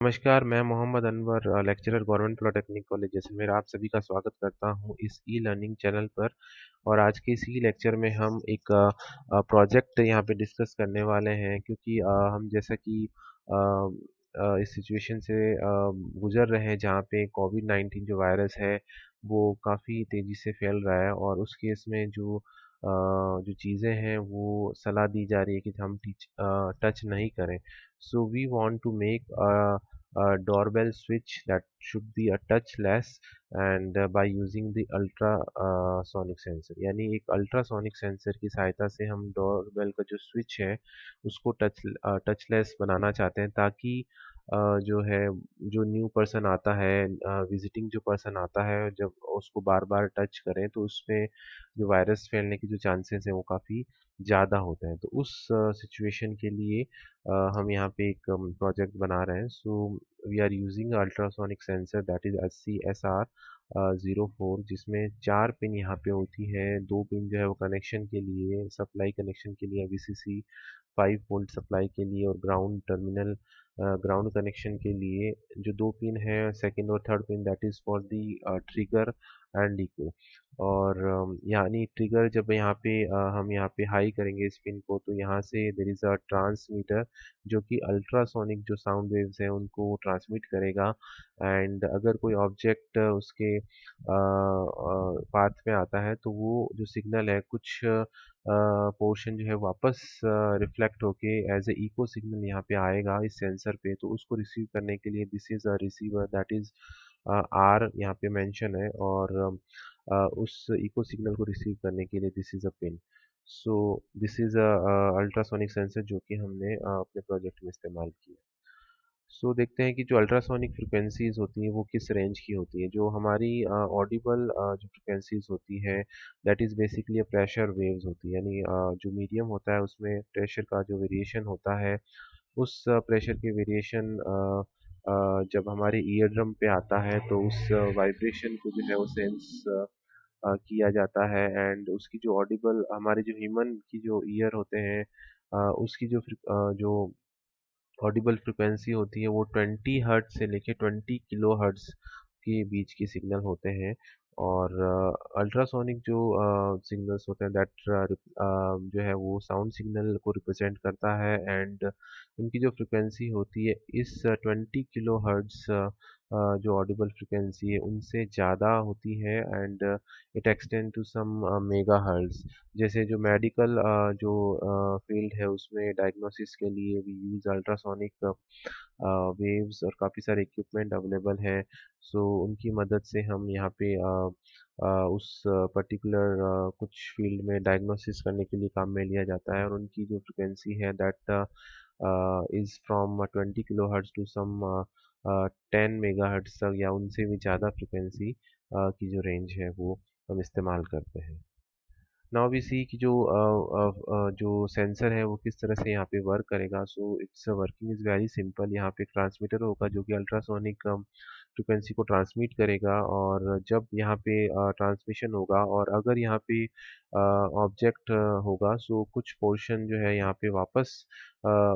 नमस्कार, मैं Mohammad Anwar lecturer government polytechnic college Jaisalmer आप सभी का स्वागत करता हूं इस ई लर्निंग चैनल पर। और आज के इस ई लेक्चर में हम एक प्रोजेक्ट यहां पे डिस्कस करने वाले हैं, क्योंकि हम जैसा कि इस सिचुएशन से गुजर रहे हैं जहां पे कोविड 19 जो वायरस है वो काफ़ी तेज़ी से फैल रहा है। और उस केस में जो चीज़ें हैं वो सलाह दी जा रही है कि हम टच नहीं करें। So we want to make a doorbell switch that should be a touchless, and by using the ultrasonic sensor, यानी एक अल्ट्रासोनिक सेंसर की सहायता से हम डोरबेल का जो स्विच है उसको टचलेस बनाना चाहते हैं, ताकि जो है जो न्यू पर्सन आता है, विजिटिंग जो पर्सन आता है, जब उसको बार बार टच करें तो उसमें जो वायरस फैलने की जो चांसेस हैं वो काफ़ी ज़्यादा होते हैं। तो उस सिचुएशन के लिए हम यहाँ पे एक प्रोजेक्ट बना रहे हैं। So we are using ultrasonic sensor that is SCSR 04, जिसमें 4 पिन यहाँ पे होती है। 2 पिन जो है वो कनेक्शन के लिए, सप्लाई कनेक्शन के लिए, VCC 5 वोल्ट सप्लाई के लिए, और ग्राउंड कनेक्शन के लिए जो 2 पिन है, सेकंड और third pin, that is for the trigger and echo. और यानी ट्रिगर जब यहाँ पे हम यहाँ पे हाई करेंगे इस पिन को, तो यहाँ से देर इज़ अ ट्रांसमीटर जो कि अल्ट्रासोनिक जो साउंड वेव्स हैं उनको ट्रांसमिट करेगा। एंड अगर कोई ऑब्जेक्ट उसके पाथ में आता है तो वो जो सिग्नल है कुछ पोर्शन जो है वापस रिफ्लेक्ट होके एज ए इको सिग्नल यहाँ पे आएगा इस सेंसर पे। तो उसको रिसीव करने के लिए this is a receiver, that is R यहाँ पे मेंशन है। और उस इको सिग्नल को रिसीव करने के लिए this is a pin. So this is a ultrasonic sensor जो कि हमने अपने प्रोजेक्ट में इस्तेमाल किया। सो देखते हैं कि जो अल्ट्रासोनिक फ्रिक्वेंसीज होती हैं वो किस रेंज की होती है। जो हमारी ऑडिबल जो फ्रिक्वेंसीज होती है that is basically pressure waves होती है, यानी जो मीडियम होता है उसमें प्रेशर का जो वेरिएशन होता है, उस प्रेशर के वेरिएशन जब हमारे ईयर ड्रम पे आता है तो उस वाइब्रेशन को जो है वो सेंस किया जाता है। एंड उसकी जो ऑडिबल हमारे जो ह्यूमन की जो ईयर होते हैं उसकी जो ऑडिबल फ्रिक्वेंसी होती है वो 20 हर्ट्ज से लेके 20 किलो हर्ट्ज के बीच की सिग्नल होते हैं। और अल्ट्रासोनिक जो सिग्नल्स होते हैं दैट जो है वो साउंड सिग्नल को रिप्रेजेंट करता है। एंड उनकी जो फ्रिक्वेंसी होती है इस 20 किलो हर्ट्ज जो ऑडिबल फ्रिक्वेंसी है उनसे ज़्यादा होती है। And it extend to some mega hertz. जैसे जो मेडिकल जो फील्ड है उसमें डायग्नोसिस के लिए भी यूज़ अल्ट्रासोनिक वेव्स, और काफ़ी सारे इक्विपमेंट अवेलेबल हैं। सो उनकी मदद से हम यहाँ पे उस पर्टिकुलर कुछ फील्ड में डायग्नोसिस करने के लिए काम में लिया जाता है। और उनकी जो फ्रिक्वेंसी है that is from 20 kilo hertz to some 10 mega hertz तक, या उनसे भी ज़्यादा फ्रिक्वेंसी की जो रेंज है वो हम इस्तेमाल करते हैं। नाउ वी सी कि जो सेंसर है वो किस तरह से यहाँ पे वर्क करेगा। So it's working is very simple. यहाँ पे एक ट्रांसमीटर होगा जो कि अल्ट्रासोनिक फ्रिक्वेंसी को ट्रांसमिट करेगा। और जब यहाँ पे ट्रांसमिशन होगा और अगर यहाँ पे ऑब्जेक्ट होगा, सो कुछ पोर्शन जो है यहाँ पे वापस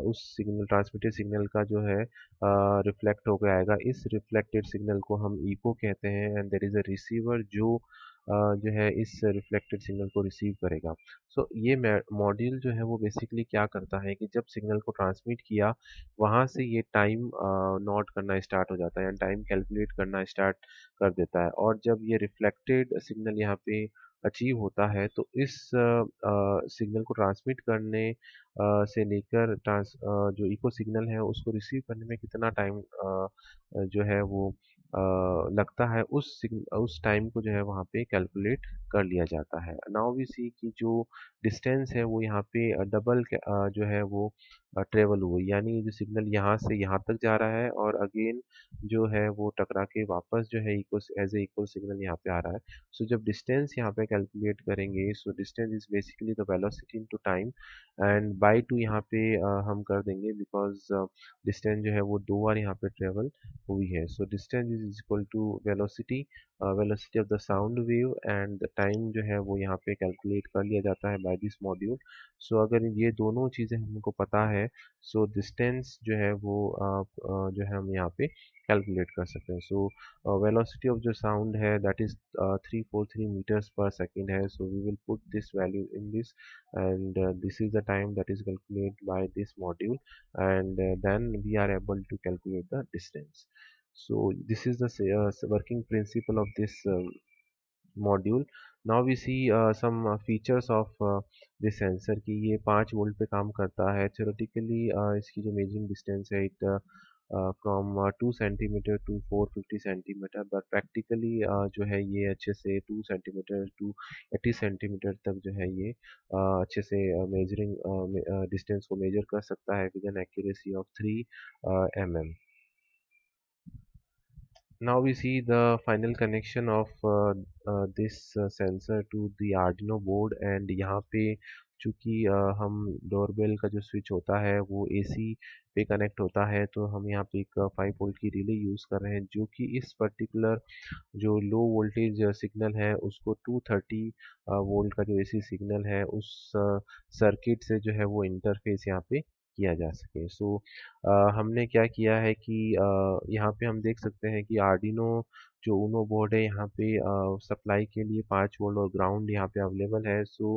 उस सिग्नल ट्रांसमिटेड सिग्नल का जो है रिफ्लेक्ट होकर आएगा। इस रिफ्लेक्टेड सिग्नल को हम इको कहते हैं। And there is a receiver जो है इस रिफ्लेक्टेड सिग्नल को रिसीव करेगा। सो ये मॉड्यूल जो है वो बेसिकली क्या करता है कि जब सिग्नल को ट्रांसमिट किया वहाँ से ये टाइम नोट करना स्टार्ट हो जाता है, या टाइम कैलकुलेट करना स्टार्ट कर देता है। और जब ये रिफ्लेक्टेड सिग्नल यहाँ पे अचीव होता है तो इस सिग्नल को ट्रांसमिट करने से लेकर जो इको सिग्नल है उसको रिसीव करने में कितना टाइम जो है वो लगता है, उस टाइम को जो है वहाँ पे कैलकुलेट कर लिया जाता है। नाउ वी सी कि जो डिस्टेंस है वो यहाँ पे डबल जो है वो ट्रेवल हुई, यानी जो सिग्नल यहाँ से यहाँ तक जा रहा है और अगेन जो है वो टकरा के वापस जो है equal as a equal signal यहाँ पे आ रहा है। सो जब डिस्टेंस यहाँ पे कैलकुलेट करेंगे, सो distance is basically the velocity into time. And by two यहाँ पे हम कर देंगे, बिकॉज डिस्टेंस जो है वो 2 बार यहाँ पे ट्रेवल हुई है। So distance is equal to velocity of the sound wave, and time जो है वो यहाँ पे कैलकुलेट कर लिया जाता है बाय दिस मॉड्यूल। सो अगर ये दोनों चीज़ें हमको पता है है, सो डिस्टेंस जो है वो जो है हम यहाँ पे कैलकुलेट कर सकते हैं। सो वेलोसिटी ऑफ जो साउंड है दैट इज 343 मीटर्स पर सेकेंड है, so we will put this value in this and this is the time that is calculated by this module, and then we are able to calculate the distance. So this is the working principle of this module. Now we see some features of this sensor कि ये 5 volt पे काम करता है। theoretically इसकी जो measuring distance है it from 2 centimetre to 450 centimetre, but practically जो है ये अच्छे से 2 सेंटीमीटर टू 80 सेंटीमीटर तक जो है ये अच्छे से मेजरिंग डिस्टेंस को मेजर कर सकता है with an accuracy of 3 mm. Now we see the final connection of this sensor to the Arduino board, and यहाँ पे चूँकि हम डोरबेल का जो स्विच होता है वो AC पे कनेक्ट होता है, तो हम यहाँ पे एक 5 वोल्ट की रिले यूज़ कर रहे हैं जो कि इस पर्टिकुलर जो लो वोल्टेज सिग्नल है उसको 230 वोल्ट का जो AC सिग्नल है उस सर्किट से जो है वो इंटरफेस यहाँ पे किया जा सके। सो हमने क्या किया है कि यहाँ पे हम देख सकते हैं कि आर्डिनो जो ऊनो बोर्ड है यहाँ पे सप्लाई के लिए 5 वोल्ट और ग्राउंड यहाँ पे अवेलेबल है। सो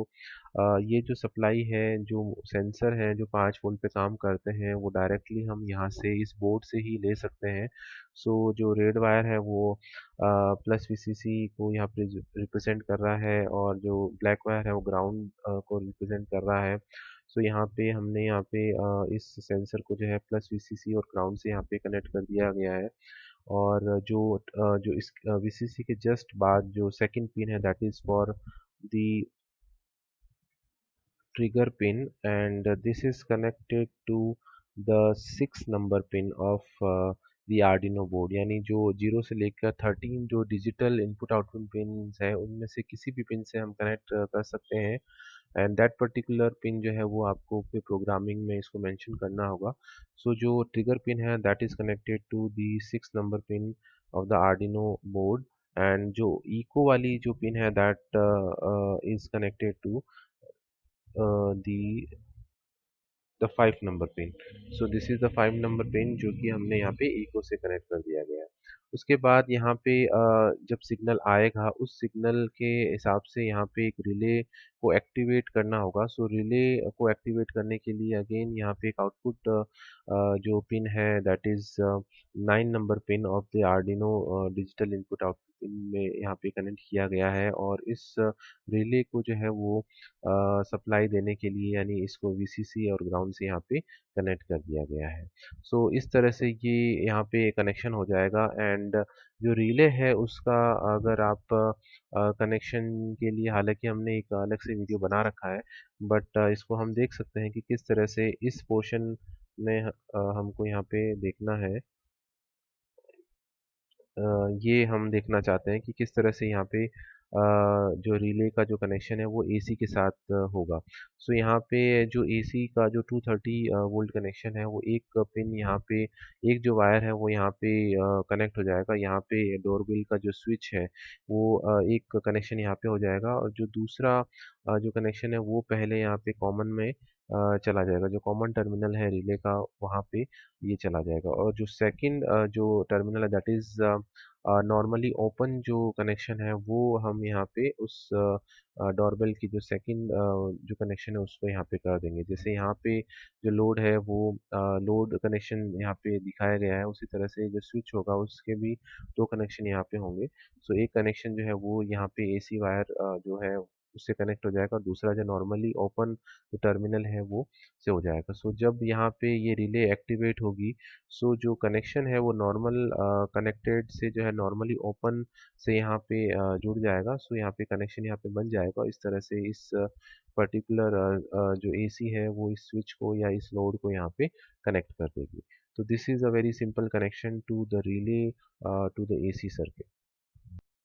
ये जो सप्लाई है जो सेंसर है जो 5 वोल्ट पे काम करते हैं वो डायरेक्टली हम यहाँ से इस बोर्ड से ही ले सकते हैं। सो जो रेड वायर है वो प्लस वीसीसी को यहाँ पे रिप्रेजेंट कर रहा है और जो ब्लैक वायर है वो ग्राउंड को रिप्रेजेंट कर रहा है। सो यहाँ पे हमने यहाँ पे इस सेंसर को जो है प्लस वीसीसी और ग्राउंड से यहाँ पे कनेक्ट कर दिया गया है। और जो इस वीसीसी के जस्ट बाद जो सेकंड पिन है that is for the trigger pin, and this is connected to the 6 number pin of the Arduino board, यानी जो 0 से लेकर 13 जो डिजिटल इनपुट आउटपुट पिन है उनमें से किसी भी पिन से हम कनेक्ट कर सकते हैं। एंड दैट पर्टिकुलर पिन जो है वो आपको फिर प्रोग्रामिंग में इसको मेंशन करना होगा। सो जो ट्रिगर पिन है that is connected to the 6 number pin of the Arduino board, and जो इको वाली जो पिन है that is connected to the 5 number pin. So this is the 5 number pin जो कि हमने यहाँ पे इको से कनेक्ट कर दिया गया है। उसके बाद यहाँ पे जब सिग्नल आएगा उस सिग्नल के हिसाब से यहाँ पे एक रिले को एक्टिवेट करना होगा। सो रिले को एक्टिवेट करने के लिए अगेन यहाँ पे एक आउटपुट जो पिन है that is 9 number pin of the Arduino digital input output pin में यहाँ पे कनेक्ट किया गया है, और इस रिले को जो है वो सप्लाई देने के लिए यानी इसको वीसीसी और ग्राउंड से यहाँ पे कनेक्ट कर दिया गया है। सो इस तरह से ये यहाँ पे कनेक्शन हो जाएगा। एंड जो रिले है उसका अगर आप कनेक्शन के लिए, हालांकि हमने एक अलग से वीडियो बना रखा है, बट इसको हम देख सकते हैं कि किस तरह से इस पोर्शन में हमको यहाँ पे देखना है। ये हम देखना चाहते हैं कि किस तरह से यहाँ पे जो रिले का जो कनेक्शन है वो एसी के साथ होगा। सो यहाँ पे जो एसी का जो 230 वोल्ट कनेक्शन है वो एक पिन यहाँ पे, एक जो वायर है वो यहाँ पे कनेक्ट हो जाएगा। यहाँ पे डोरबेल का जो स्विच है वो एक कनेक्शन यहाँ पे हो जाएगा, और जो दूसरा जो कनेक्शन है वो पहले यहाँ पे कॉमन में चला जाएगा। जो कॉमन टर्मिनल है रिले का वहाँ पे ये चला जाएगा, और जो सेकंड जो टर्मिनल है दैट इज नॉर्मली ओपन जो कनेक्शन है वो हम यहाँ पे उस डोरबेल की जो सेकंड जो कनेक्शन है उसको यहाँ पे कर देंगे। जैसे यहाँ पे जो लोड है वो लोड कनेक्शन यहाँ पे दिखाया गया है, उसी तरह से जो स्विच होगा उसके भी 2 कनेक्शन यहाँ पे होंगे। सो एक कनेक्शन जो है वो यहाँ पे एसी वायर जो है उससे कनेक्ट हो जाएगा, और दूसरा जो नॉर्मली ओपन जो टर्मिनल है वो से हो जाएगा। सो जब यहाँ पे ये रिले एक्टिवेट होगी, सो जो कनेक्शन है वो नॉर्मल कनेक्टेड से जो है नॉर्मली ओपन से यहाँ पे जुड़ जाएगा। सो यहाँ पे कनेक्शन यहाँ पे बन जाएगा। इस तरह से इस पर्टिकुलर जो एसी है वो इस स्विच को या इस लोड को यहाँ पे कनेक्ट कर देगी। तो this is a very simple connection to the relay to the AC circuit.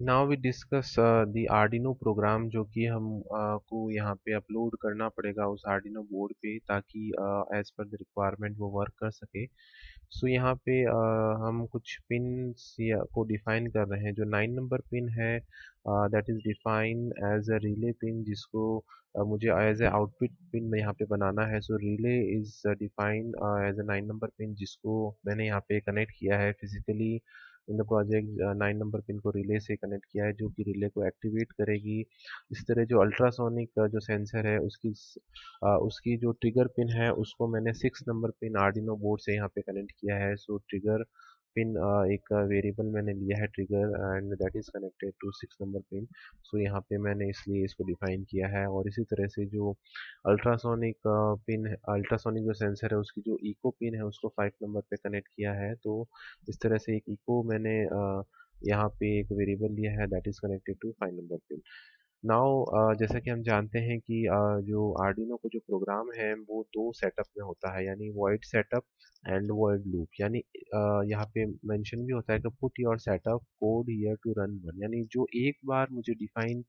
Now we discuss the Arduino program जो कि हम को यहाँ पे अपलोड करना पड़ेगा उस आर्डिनो बोर्ड पे, ताकि एज पर द रिक्वायरमेंट वो वर्क कर सके। सो यहाँ पे हम कुछ पिन्स या को डिफाइन कर रहे हैं। जो 9 नंबर पिन है that is define as a relay pin, जिसको मुझे एज ए आउटपुट पिन यहाँ पे बनाना है। So relay is define as a 9 number pin, जिसको मैंने यहाँ पे कनेक्ट किया है physically in the project. 9 number pin को रिले से कनेक्ट किया है, जो कि रिले को एक्टिवेट करेगी। इस तरह जो अल्ट्रासोनिक जो सेंसर है उसकी जो ट्रिगर पिन है उसको मैंने 6 नंबर पिन आर्डिनो बोर्ड से यहाँ पे कनेक्ट किया है। सो ट्रिगर पिन एक वेरिएबल मैंने लिया है trigger, and that is connected to 6 number pin. So यहाँ पे मैंने इसलिए इसको डिफाइन किया है। और इसी तरह से जो अल्ट्रासोनिक पिन है, अल्ट्रासोनिक जो सेंसर है उसकी जो इको पिन है उसको 5 नंबर पे कनेक्ट किया है। तो इस तरह से एक इको मैंने यहाँ पे एक वेरिएबल लिया है that is connected to 5 number pin. Now जैसा कि हम जानते हैं कि जो आर्डिनो को जो प्रोग्राम है वो दो सेटअप में होता है, यानी void setup and void loop. यानी यहाँ पे मेंशन भी होता है कि put your setup code here to run one, यानी जो एक बार मुझे डिफाइन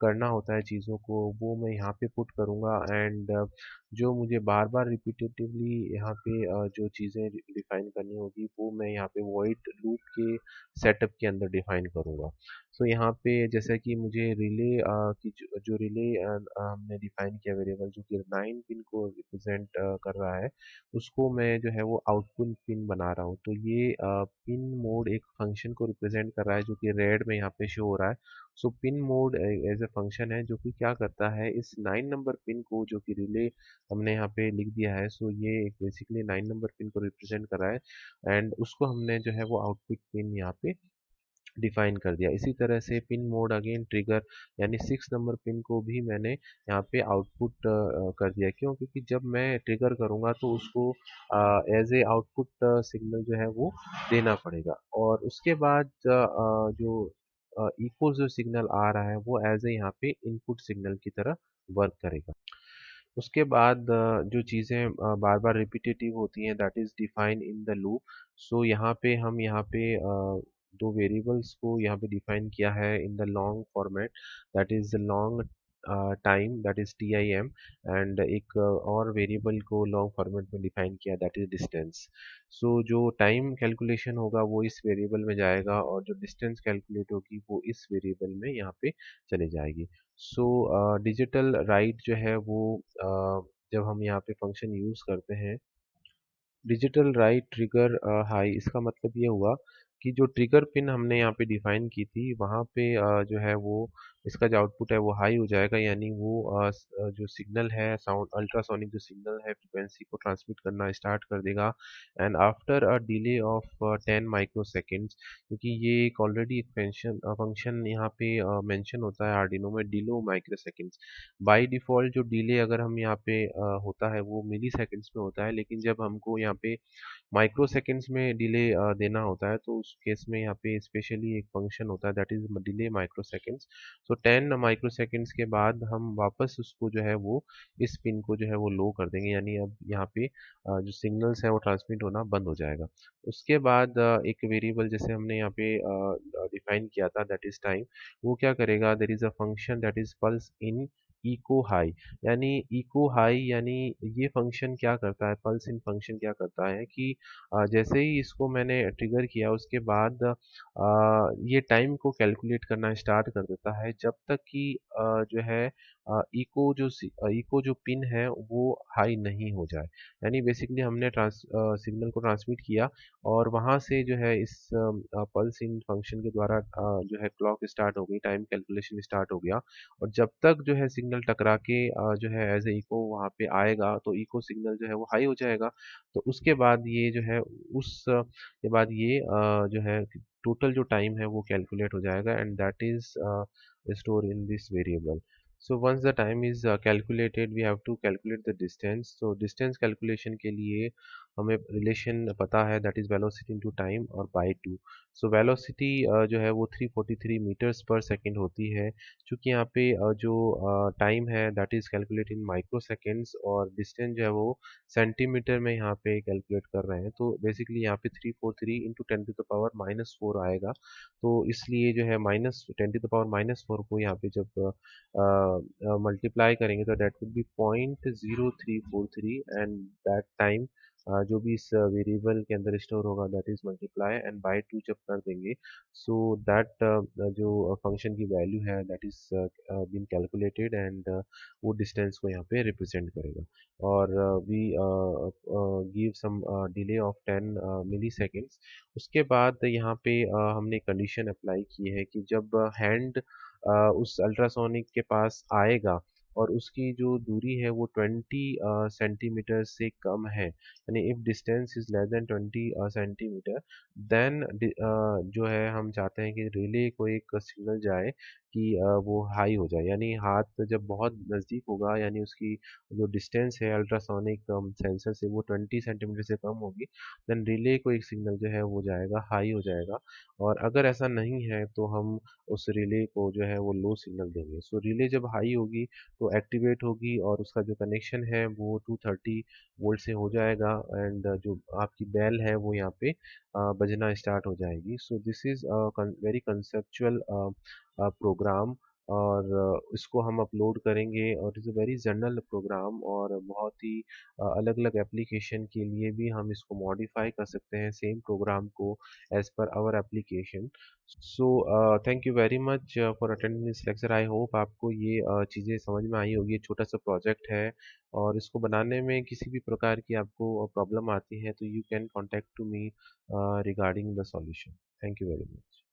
करना होता है चीज़ों को वो मैं यहाँ पे पुट करूँगा, एंड जो मुझे बार बार रिपीटेटिवली यहाँ पे जो चीज़ें डिफाइन करनी होगी वो मैं यहाँ पे वॉइड लूप के सेटअप के अंदर डिफाइन करूँगा। सो यहाँ पे जैसा कि मुझे रिले की जो रिले हमने डिफाइन किया वेरिएबल जो कि 9 पिन को रिप्रेजेंट कर रहा है, उसको मैं जो है वो आउटपुट पिन बना रहा हूँ। तो ये पिन मोड एक फंक्शन को रिप्रेजेंट कर रहा है जो कि रेड में यहाँ पे शो हो रहा है। So pin mode as a function है जो कि क्या करता है, इस 9 नंबर पिन को जो कि रिले हमने यहाँ पे लिख दिया है, सो ये बेसिकली 9 नंबर पिन को रिप्रेजेंट कर रहा है, एंड उसको हमने जो है वो आउटपुट पिन यहाँ पे डिफाइन कर दिया। इसी तरह से पिन मोड अगेन ट्रिगर, यानी 6 नंबर पिन को भी मैंने यहाँ पे आउटपुट कर दिया। क्यों? क्योंकि जब मैं ट्रिगर करूँगा तो उसको एज ए आउटपुट सिग्नल जो है वो देना पड़ेगा, और उसके बाद जो इको जो सिग्नल आ रहा है वो एज ए यहाँ पे इनपुट सिग्नल की तरह वर्क करेगा। उसके बाद जो चीज़ें बार बार रिपीटेटिव होती हैं that is define in the loop. So यहाँ पे हम यहाँ पे दो वेरिएबल्स को यहाँ पे डिफाइन किया है in the long format, that is long time that is TIM, and एक और वेरिएबल को लॉन्ग फॉर्मेट में डिफाइन किया दैट इज़ डिस्टेंस। सो जो टाइम कैलकुलेशन होगा वो इस वेरिएबल में जाएगा, और जो डिस्टेंस कैलकुलेट होगी वो इस वेरिएबल में यहाँ पे चली जाएगी। सो डिजिटल राइट जो है वो जब हम यहाँ पे फंक्शन यूज़ करते हैं डिजिटल राइट ट्रिगर हाई, इसका मतलब ये हुआ कि जो ट्रिगर पिन हमने यहाँ पे डिफाइन की थी वहाँ पे जो है वो इसका जो आउटपुट है वो हाई हो जाएगा, यानी वो जो सिग्नल है साउंड अल्ट्रासोनिक जो सिग्नल है फ्रिक्वेंसी को ट्रांसमिट करना स्टार्ट कर देगा, and after a delay of 10 micro seconds. क्योंकि ये एक ऑलरेडी एक फंक्शन यहाँ पे मेंशन होता है आर्डिनो में delay micro seconds. By default जो डिले अगर हम यहाँ पे होता है वो मिली सेकंड्स में होता है, लेकिन जब हमको यहाँ पे माइक्रो सेकंड्स में डिले देना होता है तो उस केस में यहाँ पे स्पेशली एक फंक्शन होता है that is delay micro seconds. So 10 micro seconds के बाद हम वापस उसको जो है वो इस पिन को जो है वो लो कर देंगे, यानी अब यहाँ पे जो सिग्नल्स है वो ट्रांसमिट होना बंद हो जाएगा। उसके बाद एक वेरिएबल जैसे हमने यहाँ पे डिफाइन किया था दैट इज टाइम, वो क्या करेगा, there is a function that is pulse in echo high. यानी इको हाई यानी ये फंक्शन क्या करता है, पल्स इन फंक्शन क्या करता है कि जैसे ही इसको मैंने ट्रिगर किया उसके बाद ये टाइम को कैलकुलेट करना स्टार्ट कर देता है जब तक कि जो है इको जो पिन है वो हाई नहीं हो जाए। यानी बेसिकली हमने सिग्नल को ट्रांसमिट किया और वहाँ से जो है इस पल्स इन फंक्शन के द्वारा जो है क्लॉक स्टार्ट हो गई, टाइम कैलकुलेशन स्टार्ट हो गया, और जब तक जो है सिग्नल टकरा के जो है एज ए इको वहाँ पे आएगा तो इको सिग्नल जो है वो हाई हो जाएगा। तो उसके बाद ये जो है के बाद ये जो है टोटल जो टाइम है वो कैलकुलेट हो जाएगा, and that is stored in this variable. So once the time is calculated we have to calculate the distance. So distance calculation के लिए हमें रिलेशन पता है that is velocity into time और बाय 2। सो वेलोसिटी जो है वो 343 metres पर सेकंड होती है। चूँकि यहाँ पे जो टाइम है that is calculate in micro seconds, और डिस्टेंस जो है वो सेंटीमीटर में यहाँ पे कैलकुलेट कर रहे हैं, तो बेसिकली यहाँ पे 343 इंटू 10⁻⁻⁴ आएगा। तो इसलिए जो है -10⁻⁻⁴ को यहाँ पे जब मल्टीप्लाई करेंगे तो that will be 0.0343, and that time जो भी इस वेरिएबल के अंदर स्टोर होगा that is multiply, and by 2 जब कर देंगे सो दैट जो फंक्शन की वैल्यू है that is been calculated, and वो डिस्टेंस को यहाँ पे रिप्रेजेंट करेगा। और we give some delay of 10 milliseconds. उसके बाद यहाँ पे हमने कंडीशन अप्लाई की है कि जब हैंड उस अल्ट्रासोनिक के पास आएगा और उसकी जो दूरी है वो 20 सेंटीमीटर से कम है, यानी if distance is less than 20 centimetre, then जो है हम चाहते हैं कि रिले को एक सिग्नल जाए कि वो हाई हो जाए, यानी हाथ जब बहुत नज़दीक होगा यानी उसकी जो डिस्टेंस है अल्ट्रासोनिक सेंसर से वो 20 सेंटीमीटर से कम होगी, देन रिले को एक सिग्नल जो है वो जाएगा, हाई हो जाएगा। और अगर ऐसा नहीं है तो हम उस रिले को जो है वो लो सिग्नल देंगे। सो रिले जब हाई होगी तो एक्टिवेट होगी और उसका जो कनेक्शन है वो 230 वोल्ट से हो जाएगा, एंड जो आपकी बेल है वो यहाँ पे बजना स्टार्ट हो जाएगी। So this is very conceptual program, और इसको हम अपलोड करेंगे, और is a very general program, और बहुत ही अलग अलग एप्लीकेशन के लिए भी हम इसको मॉडिफाई कर सकते हैं सेम प्रोग्राम को as per our application. So thank you very much for attending this lecture. I hope आपको ये चीज़ें समझ में आई होगी। छोटा सा प्रोजेक्ट है और इसको बनाने में किसी भी प्रकार की आपको प्रॉब्लम आती है तो you can contact to me regarding the solution. Thank you very much.